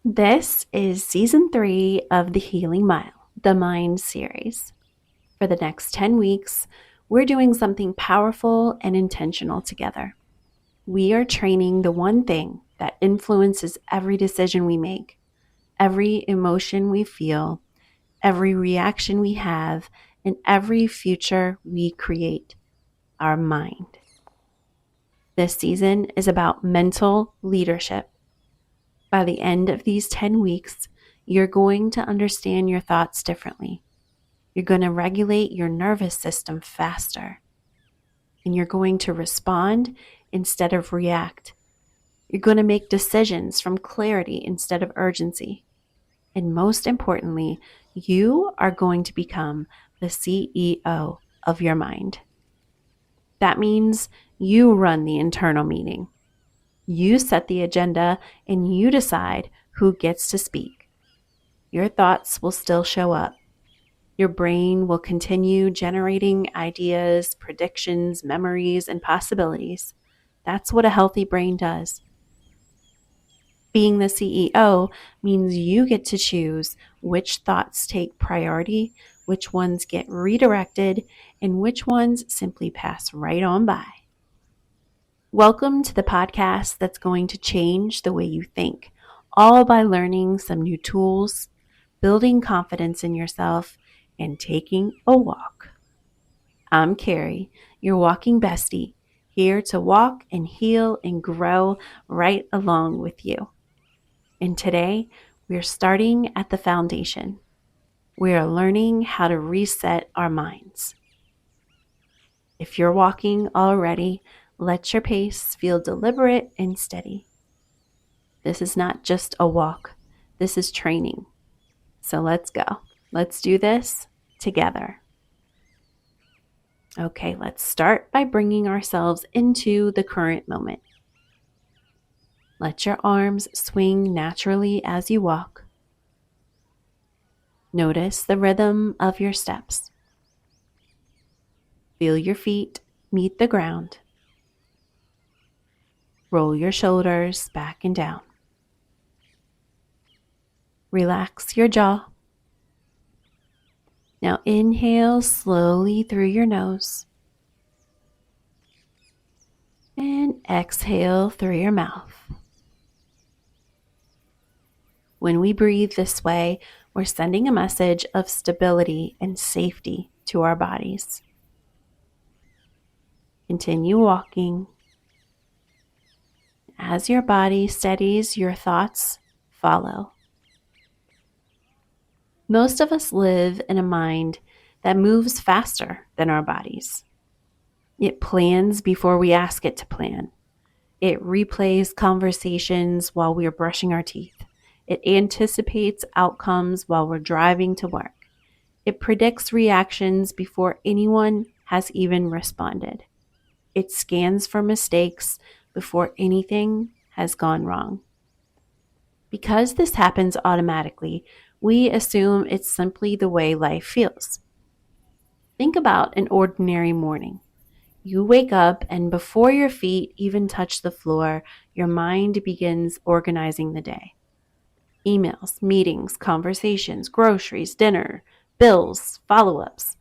This is season 3 of the Healing Mile, the Mind series. For the next 10 weeks, we're doing something powerful and intentional together. We are training the one thing that influences every decision we make, every emotion we feel, every reaction we have, and every future we create, our mind. This season is about mental leadership. By the end of these 10 weeks, you're going to understand your thoughts differently. You're going to regulate your nervous system faster. And you're going to respond instead of react. You're going to make decisions from clarity instead of urgency. And most importantly, you are going to become the CEO of your mind. That means you run the internal meeting. You set the agenda and you decide who gets to speak. Your thoughts will still show up. Your brain will continue generating ideas, predictions, memories, and possibilities. That's what a healthy brain does. Being the CEO means you get to choose which thoughts take priority, which ones get redirected, and which ones simply pass right on by. Welcome to the podcast that's going to change the way you think, all by learning some new tools, building confidence in yourself, and taking a walk. I'm Carrie, your walking bestie, here to walk and heal and grow right along with you. And today, we're starting at the foundation. We are learning how to reset our minds. If you're walking already, let your pace feel deliberate and steady. This is not just a walk. This is training. So let's go. Let's do this together. Okay, let's start by bringing ourselves into the current moment. Let your arms swing naturally as you walk. Notice the rhythm of your steps. Feel your feet meet the ground. Roll your shoulders back and down. Relax your jaw. Now inhale slowly through your nose. And exhale through your mouth. When we breathe this way, we're sending a message of stability and safety to our bodies. Continue walking. As your body steadies, your thoughts follow. Most of us live in a mind that moves faster than our bodies. It plans before we ask it to plan. It replays conversations while we're brushing our teeth. It anticipates outcomes while we're driving to work. It predicts reactions before anyone has even responded. It scans for mistakes before anything has gone wrong. Because this happens automatically, we assume it's simply the way life feels. Think about an ordinary morning. You wake up, and before your feet even touch the floor, your mind begins organizing the day. Emails, meetings, conversations, groceries, dinner, bills, follow-ups.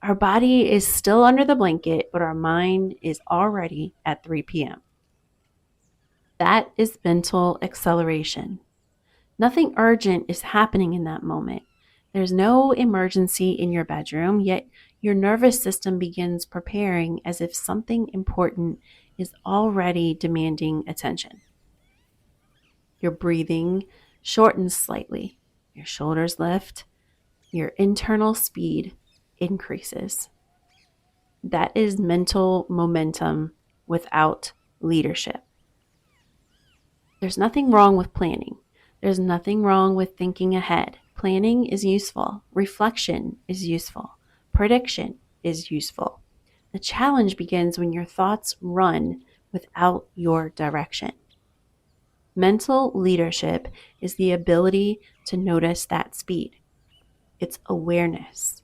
Our body is still under the blanket, but our mind is already at 3 p.m. That is mental acceleration. Nothing urgent is happening in that moment. There's no emergency in your bedroom, yet your nervous system begins preparing as if something important is already demanding attention. Your breathing shortens slightly, your shoulders lift, your internal speed increases. That is mental momentum without leadership. There's nothing wrong with planning. There's nothing wrong with thinking ahead. Planning is useful. Reflection is useful. Prediction is useful. The challenge begins when your thoughts run without your direction. Mental leadership is the ability to notice that speed. It's awareness.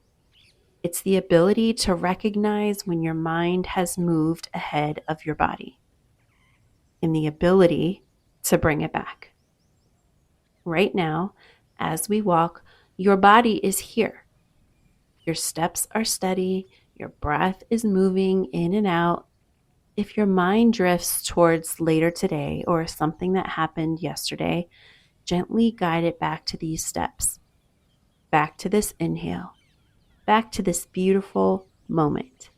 It's the ability to recognize when your mind has moved ahead of your body, and the ability to bring it back. Right now, as we walk, your body is here. Your steps are steady, your breath is moving in and out. If your mind drifts towards later today or something that happened yesterday, gently guide it back to these steps, back to this inhale, back to this beautiful moment.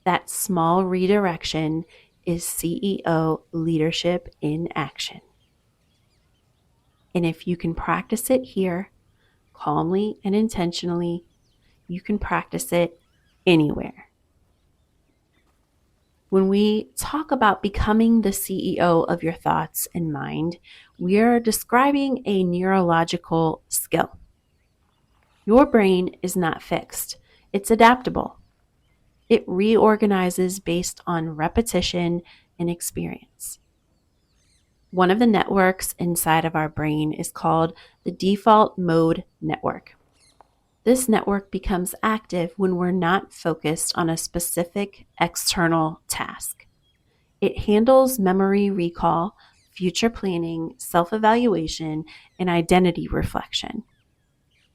That small redirection is CEO leadership in action. And if you can practice it here, calmly and intentionally, you can practice it anywhere. When we talk about becoming the CEO of your thoughts and mind, we are describing a neurological skill. Your brain is not fixed, it's adaptable. It reorganizes based on repetition and experience. One of the networks inside of our brain is called the default mode network. This network becomes active when we're not focused on a specific external task. It handles memory recall, future planning, self-evaluation, and identity reflection.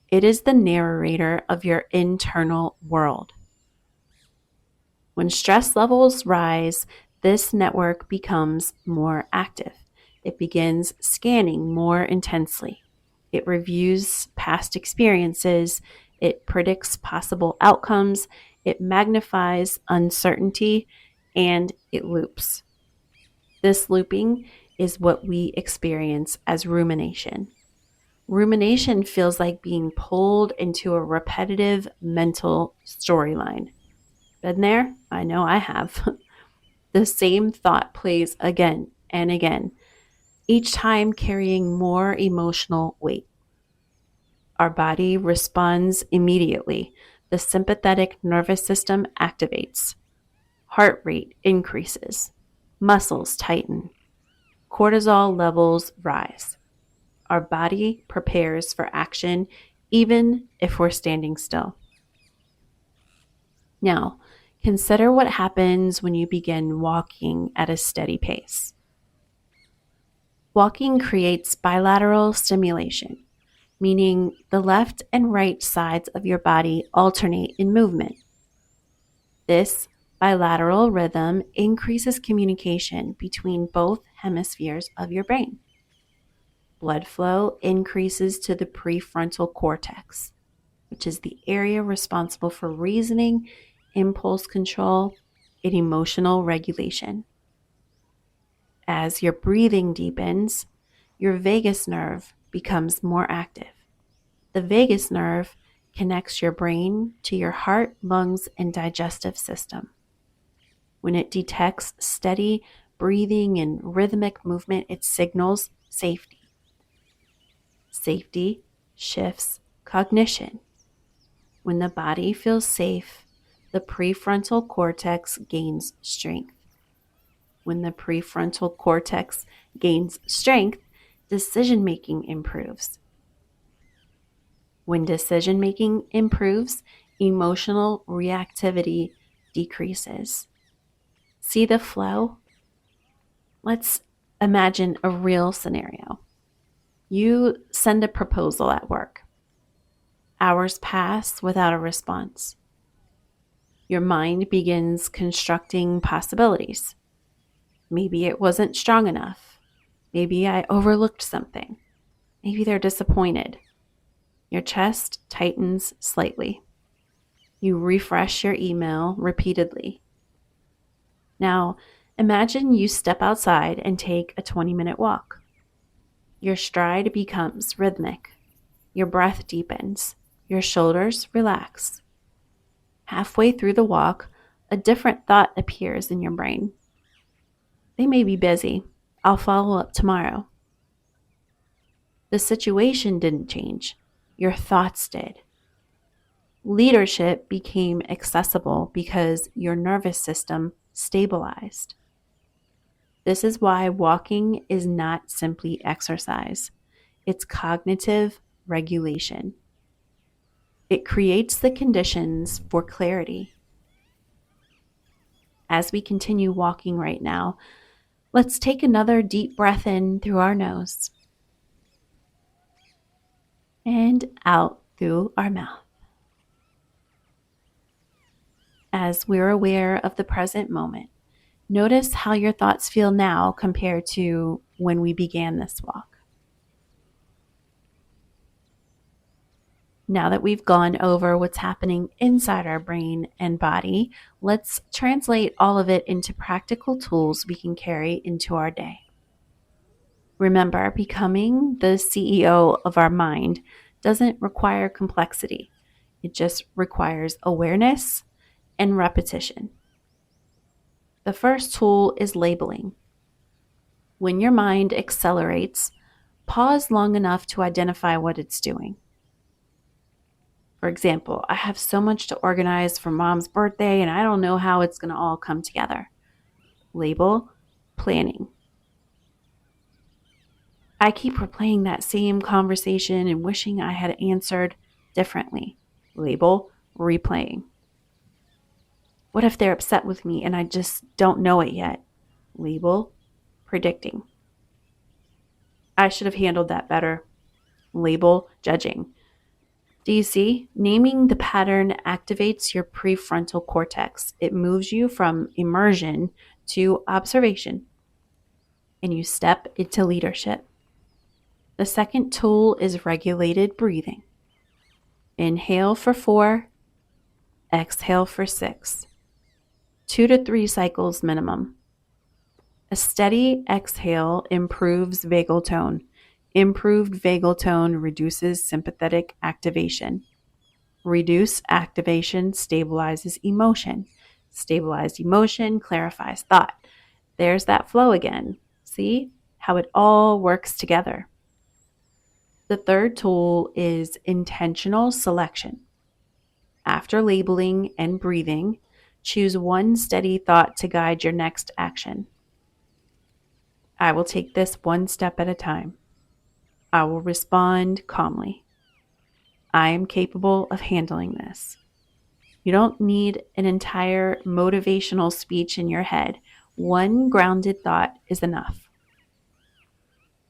It is the narrator of your internal world. When stress levels rise, this network becomes more active. It begins scanning more intensely. It reviews past experiences. It predicts possible outcomes. It magnifies uncertainty, and it loops. This looping is what we experience as rumination. Rumination feels like being pulled into a repetitive mental storyline. Been there? I know I have. The same thought plays again and again, each time carrying more emotional weight. Our body responds immediately. The sympathetic nervous system activates. Heart rate increases. Muscles tighten. Cortisol levels rise. Our body prepares for action even if we're standing still. Now, consider what happens when you begin walking at a steady pace. Walking creates bilateral stimulation, meaning the left and right sides of your body alternate in movement. This bilateral rhythm increases communication between both hemispheres of your brain. Blood flow increases to the prefrontal cortex, which is the area responsible for reasoning, impulse control, and emotional regulation. As your breathing deepens, your vagus nerve becomes more active. The vagus nerve connects your brain to your heart, lungs, and digestive system. When it detects steady breathing and rhythmic movement, it signals safety. Safety shifts cognition. When the body feels safe, the prefrontal cortex gains strength. When the prefrontal cortex gains strength, decision-making improves. When decision-making improves, emotional reactivity decreases. See the flow? Let's imagine a real scenario. You send a proposal at work. Hours pass without a response. Your mind begins constructing possibilities. Maybe it wasn't strong enough. Maybe I overlooked something. Maybe they're disappointed. Your chest tightens slightly. You refresh your email repeatedly. Now, imagine you step outside and take a 20-minute walk. Your stride becomes rhythmic. Your breath deepens. Your shoulders relax. Halfway through the walk, a different thought appears in your brain. They may be busy. I'll follow up tomorrow. The situation didn't change. Your thoughts did. Leadership became accessible because your nervous system stabilized. This is why walking is not simply exercise. It's cognitive regulation. It creates the conditions for clarity. As we continue walking right now, let's take another deep breath in through our nose. and out through our mouth. As we're aware of the present moment, notice how your thoughts feel now compared to when we began this walk. Now that we've gone over what's happening inside our brain and body, let's translate all of it into practical tools we can carry into our day. Remember, becoming the CEO of our mind doesn't require complexity. It just requires awareness and repetition. The first tool is labeling. When your mind accelerates, pause long enough to identify what it's doing. For example, I have so much to organize for mom's birthday and I don't know how it's going to all come together. Label, planning. I keep replaying that same conversation and wishing I had answered differently. Label, replaying. What if they're upset with me and I just don't know it yet? Label, predicting. I should have handled that better. Label, judging. Do you see? Naming the pattern activates your prefrontal cortex. It moves you from immersion to observation, and you step into leadership. The second tool is regulated breathing. Inhale for 4, exhale for 6. 2 to 3 cycles minimum. A steady exhale improves vagal tone. Improved vagal tone reduces sympathetic activation. Reduced activation stabilizes emotion. Stabilized emotion clarifies thought. There's that flow again. See how it all works together. The third tool is intentional selection. After labeling and breathing, choose one steady thought to guide your next action. I will take this one step at a time. I will respond calmly. I am capable of handling this. You don't need an entire motivational speech in your head. One grounded thought is enough.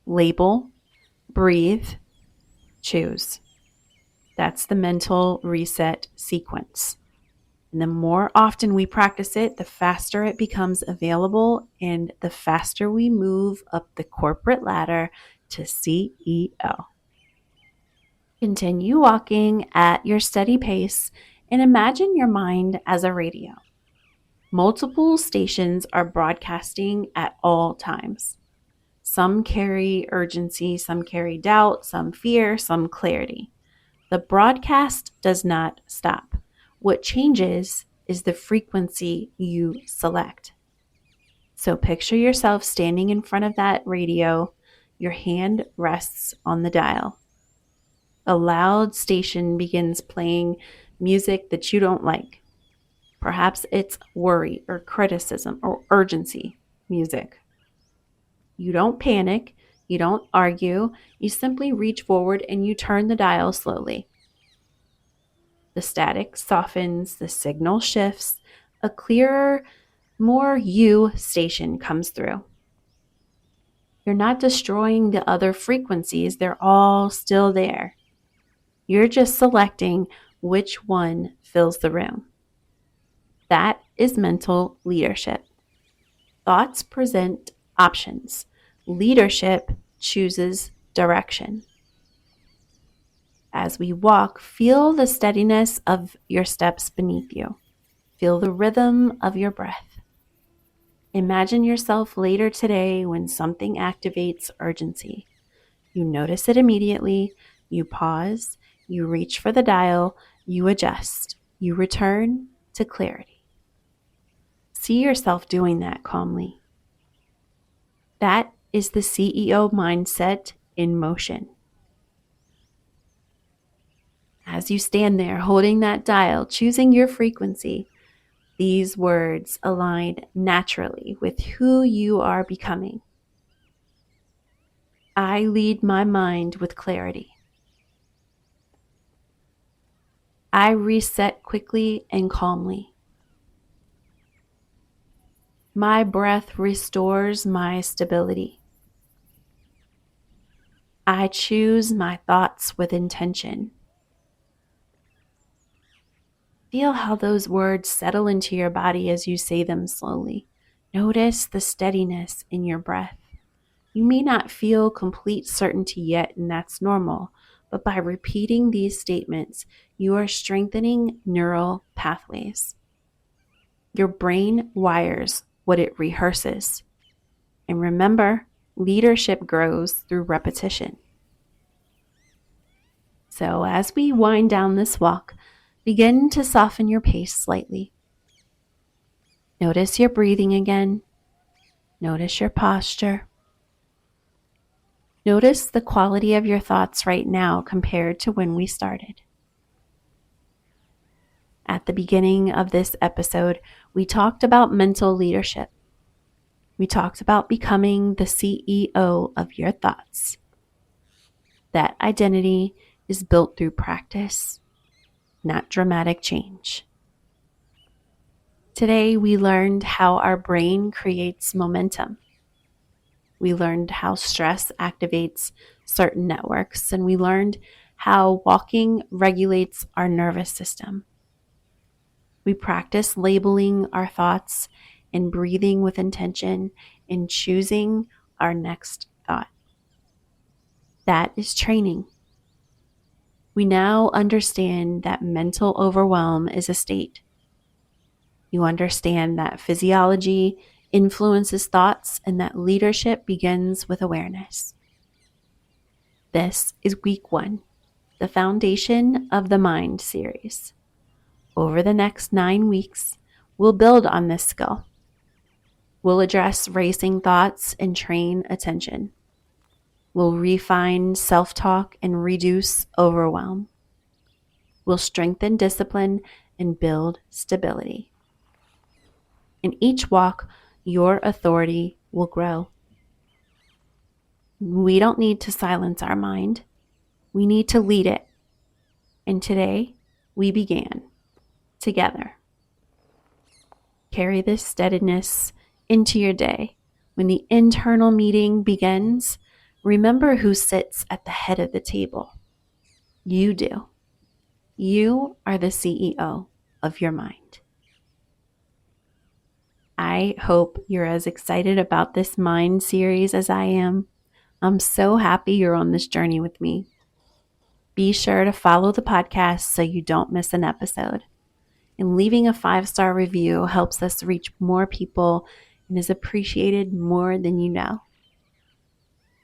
Label, breathe, choose. That's the mental reset sequence. And the more often we practice it, the faster it becomes available and the faster we move up the corporate ladder to CEO. Continue walking at your steady pace and imagine your mind as a radio. Multiple stations are broadcasting at all times. Some carry urgency, some carry doubt, some fear, some clarity. The broadcast does not stop. What changes is the frequency you select. So picture yourself standing in front of that radio. Your hand rests on the dial. A loud station begins playing music that you don't like. Perhaps it's worry or criticism or urgency music. You don't panic. You don't argue. You simply reach forward and you turn the dial slowly. The static softens, the signal shifts, a clearer, more you station comes through. You're not destroying the other frequencies, they're all still there. You're just selecting which one fills the room. That is mental leadership. Thoughts present options. Leadership chooses direction. As we walk, feel the steadiness of your steps beneath you. Feel the rhythm of your breath. Imagine yourself later today when something activates urgency. You notice it immediately, you pause, you reach for the dial, you adjust, you return to clarity. See yourself doing that calmly. That is the CEO mindset in motion. As you stand there holding that dial, choosing your frequency, these words align naturally with who you are becoming. I lead my mind with clarity. I reset quickly and calmly. My breath restores my stability. I choose my thoughts with intention. Feel how those words settle into your body as you say them slowly. Notice the steadiness in your breath. You may not feel complete certainty yet, and that's normal, but by repeating these statements, you are strengthening neural pathways. Your brain wires what it rehearses. And remember, leadership grows through repetition. So as we wind down this walk, begin to soften your pace slightly. Notice your breathing again. Notice your posture. Notice the quality of your thoughts right now compared to when we started. At the beginning of this episode, we talked about mental leadership. We talked about becoming the CEO of your thoughts. That identity is built through practice, not dramatic change. Today, we learned how our brain creates momentum. We learned how stress activates certain networks, and we learned how walking regulates our nervous system. We practice labeling our thoughts and breathing with intention and choosing our next thought. That is training. We now understand that mental overwhelm is a state. You understand that physiology influences thoughts and that leadership begins with awareness. This is week 1, the Foundation of the Mind series. Over the next 9 weeks, we'll build on this skill. We'll address racing thoughts and train attention. We'll refine self-talk and reduce overwhelm. We'll strengthen discipline and build stability. In each walk, your authority will grow. We don't need to silence our mind. We need to lead it. And today, we began together. Carry this steadiness into your day. When the internal meeting begins, remember who sits at the head of the table. You do. You are the CEO of your mind. I hope you're as excited about this mind series as I am. I'm so happy you're on this journey with me. Be sure to follow the podcast so you don't miss an episode. And leaving a 5-star review helps us reach more people and is appreciated more than you know.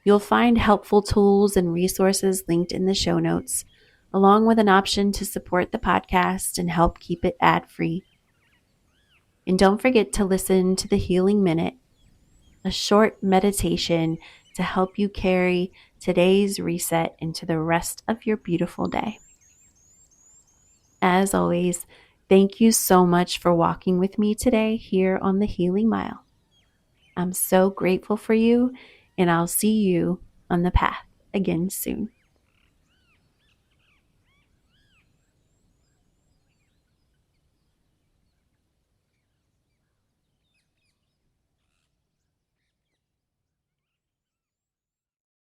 You'll find helpful tools and resources linked in the show notes, along with an option to support the podcast and help keep it ad-free. And don't forget to listen to the Healing Minute, a short meditation to help you carry today's reset into the rest of your beautiful day. As always, thank you so much for walking with me today here on the Healing Mile. I'm so grateful for you, and I'll see you on the path again soon.